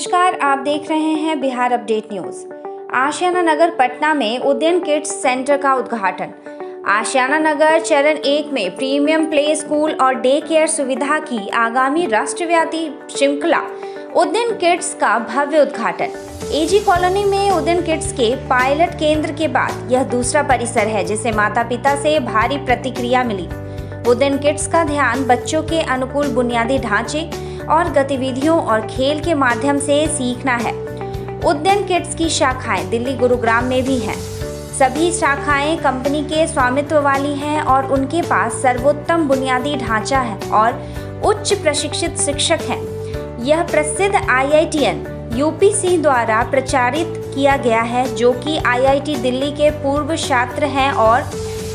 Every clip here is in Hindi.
नमस्कार, आप देख रहे हैं बिहार अपडेट न्यूज। आशियाना नगर पटना में उदयन किड्स सेंटर का उद्घाटन। आशियाना नगर चरण 1 में प्रीमियम प्ले स्कूल और डे केयर सुविधा की आगामी राष्ट्रव्यापी श्रृंखला उदयन किड्स का भव्य उद्घाटन। एजी कॉलोनी में उदयन किड्स के पायलट केंद्र के बाद यह दूसरा परिसर है जिसे माता पिता से भारी प्रतिक्रिया मिली। उदयन किड्स का ध्यान बच्चों के अनुकूल बुनियादी ढांचे और गतिविधियों और खेल के माध्यम से सीखना है। उदयन किड्स की शाखाएं दिल्ली, गुरुग्राम में भी हैं। सभी शाखाएं कंपनी के स्वामित्व वाली हैं और उनके पास सर्वोत्तम बुनियादी ढांचा है और उच्च प्रशिक्षित शिक्षक हैं। यह प्रसिद्ध IITian UPC द्वारा प्रचारित किया गया है, जो कि IIT दिल्ली के पूर्व छात्र हैं और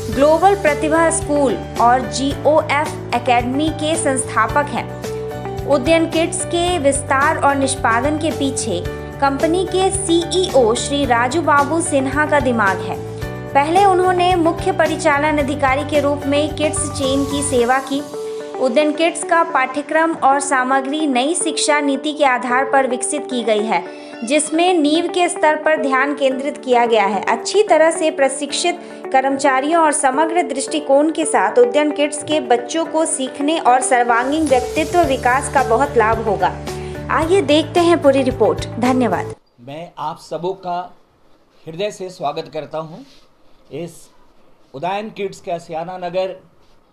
ग्लोबल प्रतिभा स्कूल और GOF एकेडमी के संस्थापक हैं। उदयन किड्स के विस्तार और निष्पादन के पीछे कंपनी के CEO श्री राजू बाबू सिन्हा का दिमाग है। पहले उन्होंने मुख्य परिचालन अधिकारी के रूप में किड्स चेन की सेवा की। उदयन किड्स का पाठ्यक्रम और सामग्री नई शिक्षा नीति के आधार पर विकसित की गई है, जिसमें नींव के स्तर पर ध्यान केंद्रित किया गया है। अच्छी तरह से प्रशिक्षित कर्मचारियों और समग्र दृष्टिकोण के साथ उदयन किड्स के बच्चों को सीखने और सर्वांगीण व्यक्तित्व विकास का बहुत लाभ होगा। आइए देखते हैं पूरी रिपोर्ट। धन्यवाद। मैं आप सबों का हृदय से स्वागत करता हूं। इस उदयन किड्स के आशियाना नगर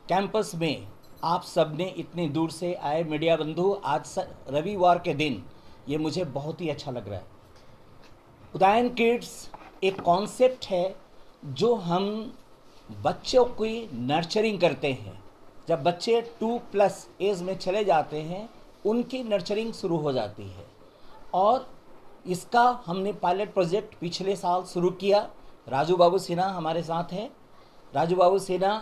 कैंपस में आप सबने इतनी दूर से आए मीडिया बंधु, आज रविवार के दिन ये मुझे बहुत ही अच्छा लग रहा है। उदयन किड्स एक कॉन्सेप्ट है जो हम बच्चों की नर्चरिंग करते हैं। जब बच्चे 2+ एज में चले जाते हैं, उनकी नर्चरिंग शुरू हो जाती है और इसका हमने पायलट प्रोजेक्ट पिछले साल शुरू किया। राजू बाबू सिन्हा हमारे साथ हैं। राजू बाबू सिन्हा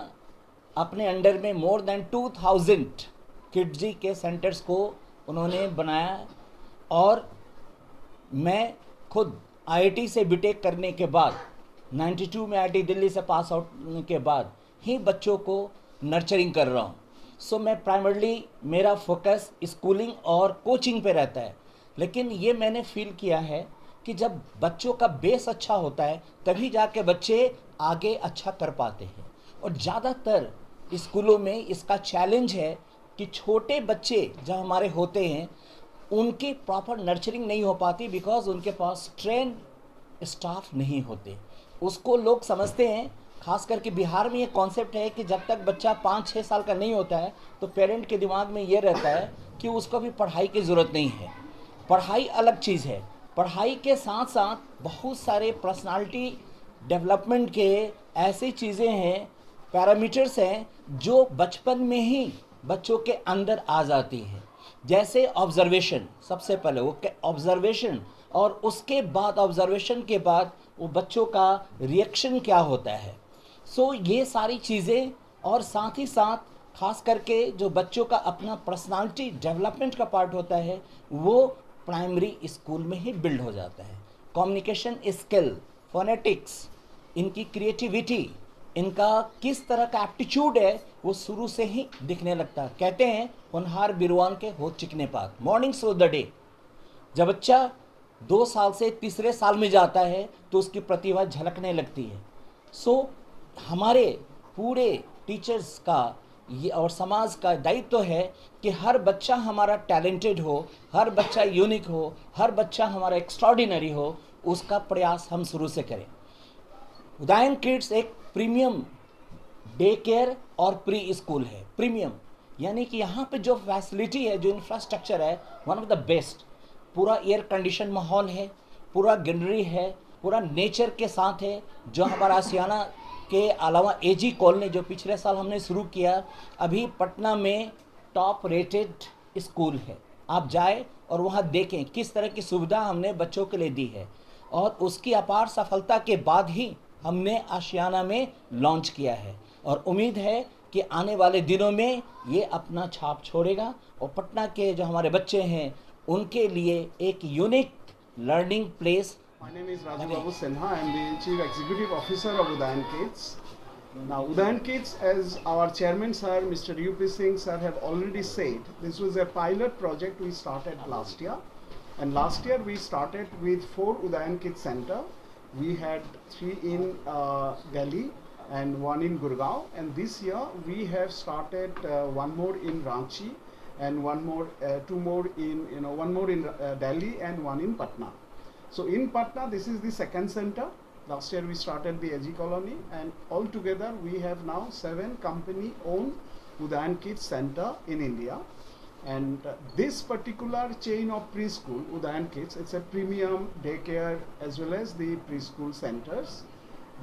अपने अंडर में मोर देन 2000 किड्जी के सेंटर्स को उन्होंने बनाया और मैं खुद IIT से बीटेक करने के बाद 92 में IIT दिल्ली से पास आउट होने के बाद ही बच्चों को नर्चरिंग कर रहा हूँ। सो मैं प्राइमरली मेरा फोकस स्कूलिंग और कोचिंग पे रहता है, लेकिन ये मैंने फील किया है कि जब बच्चों का बेस अच्छा होता है तभी जाके बच्चे आगे अच्छा कर पाते हैं। और ज़्यादातर स्कूलों में इसका चैलेंज है कि छोटे बच्चे जब हमारे होते हैं उनकी प्रॉपर नर्चरिंग नहीं हो पाती, बिकॉज उनके पास ट्रेन स्टाफ नहीं होते। उसको लोग समझते हैं, खास करके बिहार में ये कॉन्सेप्ट है कि जब तक बच्चा 5-6 साल का नहीं होता है तो पेरेंट के दिमाग में ये रहता है कि उसको भी पढ़ाई की ज़रूरत नहीं है। पढ़ाई अलग चीज़ है। पढ़ाई के साथ साथ बहुत सारे पर्सनालिटी डेवलपमेंट के ऐसी चीज़ें हैं, पैरामीटर्स हैं जो बचपन में ही बच्चों के अंदर आ जाती हैं। जैसे ऑब्जर्वेशन, सबसे पहले वो ऑब्जर्वेशन, और उसके बाद ऑब्जर्वेशन के बाद वो बच्चों का रिएक्शन क्या होता है। सो ये सारी चीज़ें, और साथ ही साथ खास करके जो बच्चों का अपना पर्सनालिटी डेवलपमेंट का पार्ट होता है वो प्राइमरी स्कूल में ही बिल्ड हो जाता है। कम्युनिकेशन स्किल, फोनेटिक्स, इनकी क्रिएटिविटी, इनका किस तरह का एप्टीट्यूड है वो शुरू से ही दिखने लगता है। कहते हैं होनहार बिरवान के हो चिकने पात, मॉर्निंग थ्रू द डे। जब बच्चा 2 साल से तीसरे साल में जाता है तो उसकी प्रतिभा झलकने लगती है। सो हमारे पूरे टीचर्स का ये और समाज का दायित्व है कि हर बच्चा हमारा टैलेंटेड हो, हर बच्चा यूनिक हो, हर बच्चा हमारा एक्स्ट्राऑर्डिनरी हो, उसका प्रयास हम शुरू से करें। उदयन किड्स एक प्रीमियम डे केयर और प्री स्कूल है। प्रीमियम यानी कि यहाँ पे जो फैसिलिटी है, जो इंफ्रास्ट्रक्चर है, वन ऑफ द बेस्ट। पूरा एयर कंडीशन माहौल है, पूरा ग्रीनरी है, पूरा नेचर के साथ है। जो हमारा आशियाना के अलावा AG कॉलोनी जो पिछले साल हमने शुरू किया, अभी पटना में टॉप रेटेड स्कूल है। आप जाए और वहाँ देखें किस तरह की सुविधा हमने बच्चों के लिए दी है, और उसकी अपार सफलता के बाद ही हमने आशियाना में लॉन्च किया है। और उम्मीद है कि आने वाले दिनों में ये अपना छाप छोड़ेगा और पटना के जो हमारे बच्चे हैं उनके लिए एक unique learning place. My name is Raju Babu Sinha. I am the Chief Executive Officer of Udayan Kids. Now, Udayan Kids, as our chairman sir, Mr. UP Singh sir, have already said, this was a pilot project we started last year. And last year we started with 4 Udayan Kids Center. We had 3 in Delhi and 1 in Gurgaon. And this year we have started 1 more in Ranchi and 1 more, 2 more in, 1 more in Delhi and 1 in Patna. So in Patna, this is the second center. Last year we started the AG Colony, and altogether we have now 7 company-owned Udayan Kids Center in India. And this particular chain of preschool, Udayan Kids, it's a premium daycare as well as the preschool centers.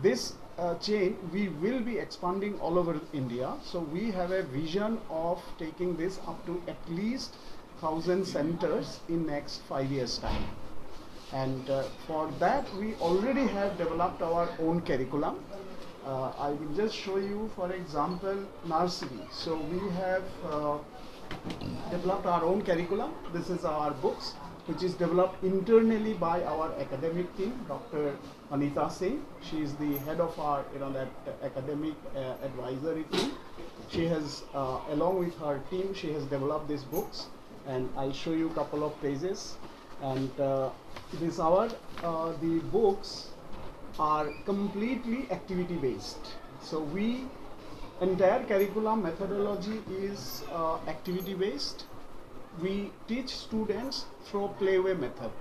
This chain we will be expanding all over India. So we have a vision of taking this up to at least 1,000 centers in next 5 years time. And for that we already have developed our own curriculum. I will just show you, for example, nursery. So we have developed our own curriculum. This is our books, which is developed internally by our academic team, Dr. Anita Singh. She is the head of our that academic advisory team. She has, along with her team, she has developed these books, and I'll show you a couple of pages. And this hour, the books are completely activity based. So entire curriculum methodology is activity based. We teach students through playway method.